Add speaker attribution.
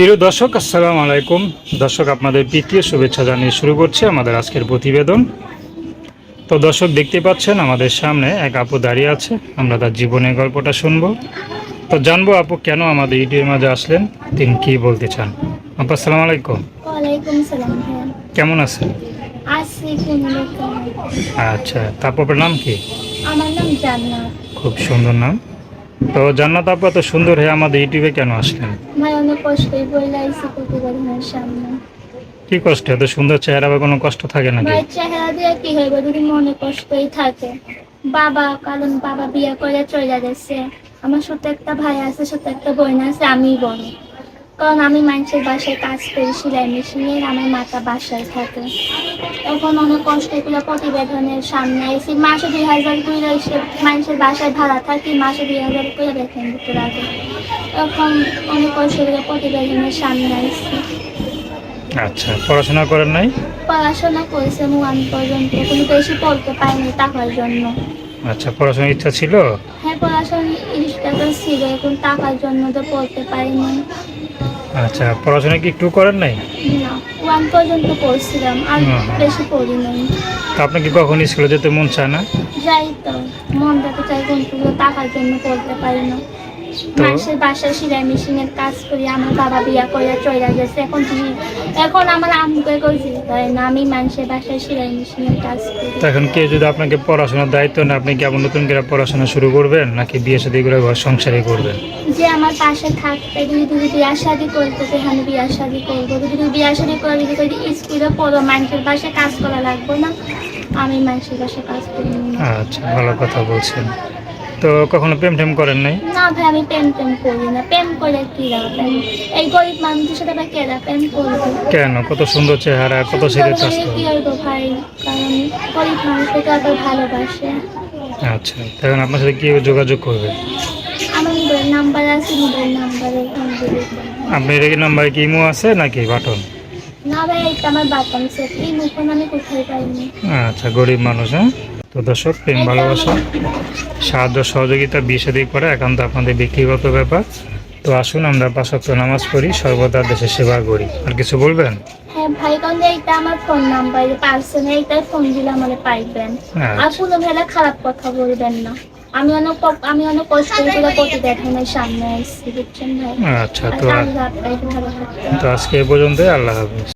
Speaker 1: প্রিয় দর্শক, আসসালামু আলাইকুম। দর্শক, আপনাদের প্রীতীয় শুভেচ্ছা জানিয়ে শুরু করছে আমাদের আজকের প্রতিবেদন। তো দর্শক, দেখতে পাচ্ছেন আমাদের সামনে এক আপু দাঁড়িয়ে আছে। আমরা তার জীবনের গল্পটা শুনবো। তো জানবো আপু কেন আমাদের ইউটিউবের মাঝে আসলেন, তিনি কি বলতে চান। আপু, আসসালামু আলাইকুম।
Speaker 2: ওয়ালাইকুম সালাম ভাইয়া।
Speaker 1: কেমন আছেন?
Speaker 2: আছি কোনরকম।
Speaker 1: আচ্ছা, তারপর নাম কি?
Speaker 2: আমার নাম জান্নাত।
Speaker 1: খুব সুন্দর নাম। তো জান্নাত আপু, এত সুন্দর হয়ে আমাদের ইউটিউবে কেন আসলেন?
Speaker 2: ভাই অনেক কষ্টই বলে আইসি প্রতিবেদনের সামনে।
Speaker 1: কি কষ্ট? এত সুন্দর চেহারা বা কোনো কষ্ট থাকে নাকি?
Speaker 2: ভাই চেহারা দিয়ে কি হইব যদি মনে কষ্টই থাকে। কারণ বাবা বিয়ে করে চলে গেছে। আমার সাথে একটা ভাই আছে, সাথে একটা বোন আছে, আমিই বড়। কারণ আমি মানুষের বাসায় কাজ করি, সেলাই মেশিনে, আমার মাথা বাসায় থাকে। এখন অনেক কষ্ট করে প্রতিবেদনের সামনে এসে মাসে 2,000 করে এসে মানুষের বাসায় ভাড়া থাকি, মাসে 2,000 করে বেতন দিতে লাগে। এখন অনেক কষ্ট করে প্রতিবেদনের সামনে এসেছি।
Speaker 1: আচ্ছা, পড়াশোনা করেন নাই?
Speaker 2: পড়াশোনা করেছে 1 পর্যন্ত, কিন্তু বেশি পড়তে পারিনি টাকার জন্য।
Speaker 1: আচ্ছা, পড়াশোনার ইচ্ছা ছিল?
Speaker 2: হ্যাঁ, পড়াশোনার ইচ্ছা ছিল, এখন টাকার জন্য তো পড়তে পারিনি।
Speaker 1: আচ্ছা, পড়াশোনা কি একটু করেন নাই?
Speaker 2: না, 1 পর্যন্ত পড়ছিলাম, আর বেশি পড়ি নাই।
Speaker 1: তা আপনার কি কখন স্কুলে যেতে মন চায় না?
Speaker 2: যাই তো, মন যাতে চাই, কিন্তু টাকার জন্য পড়তে পারি না।
Speaker 1: তো
Speaker 2: মানুষের বাসায় সেলাই মেশিনের কাজ করি, আমার বাবা বিয়া করে চলে গেছে। এখন আমার আম্মুকে কেউ যেতে পারে না, আমি মানুষের বাসায় সেলাই মেশিনের কাজ করি।
Speaker 1: তো এখন কেউ যদি আপনাকে পড়াশোনার দায়িত্ব না, আপনি কি আবার নতুন করে পড়াশোনা শুরু করবেন, নাকি বিয়ে শাদী করে ঘর সংসারই করবেন?
Speaker 2: যে আমার পাশে থাকতে, যদি বিয়া শাদি করতে চাই, আমি বিয়া শাদি করবো। যদি বিয়া শাদি করে যদি স্কুলে পড়ো, মানুষের বাসায় কাজ করা লাগবে না, আমি মানুষের বাসায় কাজ করি না।
Speaker 1: আচ্ছা, ভালো কথা বলছেন। তো কখনো প্রেম টেম করেন নাই?
Speaker 2: না ভাই, আমি প্রেম করি না। প্রেম করে কি লাভ? এই গরিব মানুষের সাথে বা কেরা প্রেম করবে?
Speaker 1: কেন? কত সুন্দর চেহারা, কত ছেলে চাচ্ছে।
Speaker 2: কি করবো ভাই, কারণ গরিব মানুষকে তো আবার ভালোবাসে।
Speaker 1: আচ্ছা, এখন আপনার সাথে কি যোগাযোগ করবে?
Speaker 2: আমার মোবাইল নাম্বার আছে, মোবাইল নাম্বারে ফোন দিলে।
Speaker 1: আপনার এই নাম্বারে কি ইমো আছে নাকি বাটন?
Speaker 2: না ভাই, এটা আমার বাটন সেট, এই মুখন আমি কোথায় পাইনি।
Speaker 1: আচ্ছা, গরিব মানুষ। হ্যাঁ, তো দর্শক, প্রেম ভালোবাসা, সাহায্য সহযোগিতা, বিয়ে শাদী করা একান্ত আপনাদের ব্যক্তিগত ব্যাপার। তো আসুন আমরা 5 ওয়াক্ত নামাজ পড়ি, সর্বদা দেশের সেবা করি। আর কিছু বলবেন?
Speaker 2: হ্যাঁ ভাই, কারণ এইটা আমার ফোন নাম্বার, পার্সোনাল, এইটাই ফোন দিলে আমার পাইবেন। আর কোনো ভেলা খারাপ কথা বলবেন না। আমি অনেক কষ্ট করে প্রতিবেদনের সামনে আসছি, বুঝছেন ভাই।
Speaker 1: আচ্ছা,
Speaker 2: আর
Speaker 1: তো
Speaker 2: আল্লাহ আপনাকে ভালো থাকবেন।
Speaker 1: আজকে এ পর্যন্তই। আল্লাহ হাফেজ।